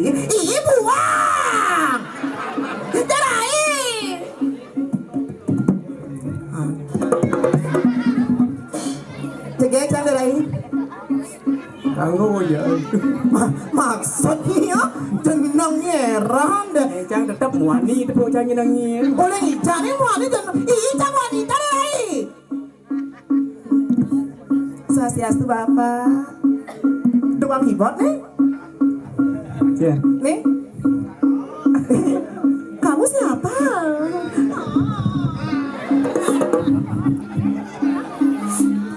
Ih, buang. Darai. Cegek cang darai. Kanggo ya. Maksudnya jeneng nyeran deh. Cang tetap wani itu cang nyenengin. Boleh ijani wanita ijang wanita darai. Swastiastu Bapak. Doang hibot nih. Ya. Nih. Kamu siapa?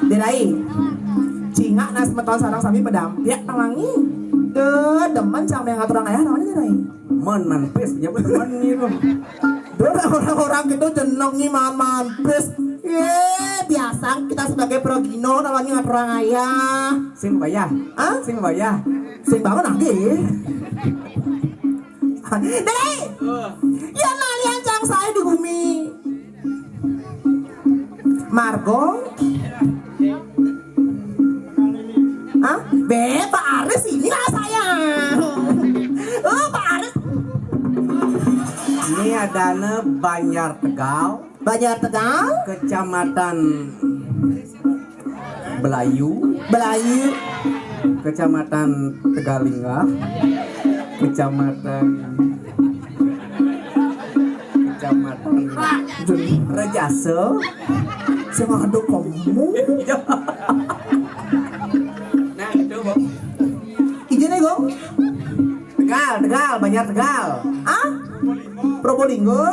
Derai. Cingak nas meton sarang sami pedampiak tawangi. Demen cang yang ngatur ayah namanya Derai. Man pes punya teman gitu. Orang-orang gitu jenengi man-pes. Biasa kita sebagai progino namanya ngatur ayah. Sing bayah. Hah? Sing bayah. Sing bangun lagi. Derai. Ya nalian cang saya di bumi. Margo. Hah? Pak Aris ini lah saya. Oh, Pak Aris. Ini adanya Banjar Tegal, Banjar Tegal, Kecamatan Belayu, Belayu, Kecamatan Tegalingga, Kecamatan Rejase, sama ada kamu. Nah itu Bang. Izinnya Gong? Tegal, Banjar Tegal. Ah? Probolinggo?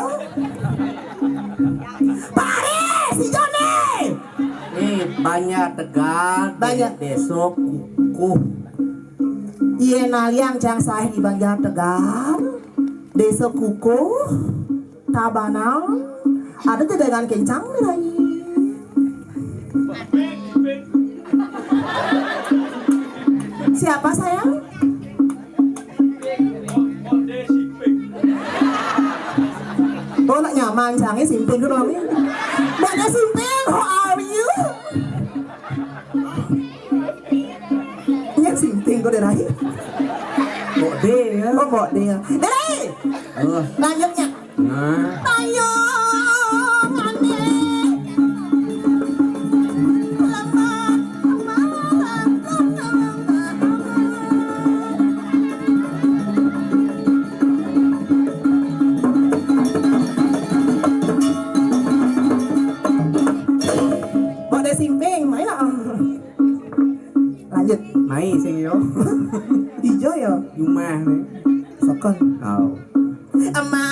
Pak Aris, hijau nih. Nih Banjar Tegal, Banjar. Desa Kukuh. Iya naliang cang saya di Banjar Tegal, Desa Kuku, Tabanang, ada tegangan kencang nih. Siapa sayang? Oh nak nyaman cangnya simping dulu nih. Mana simping? How are you? Yang simping kok Derai? Bode ya. Oh bok dia. Derai. Lanjutnya. Nah, Ayo, aneh. Simping, main lah. Lanjut. mai sing yo. Hijau ya. Rumah nih. Sokon. Oh. Emak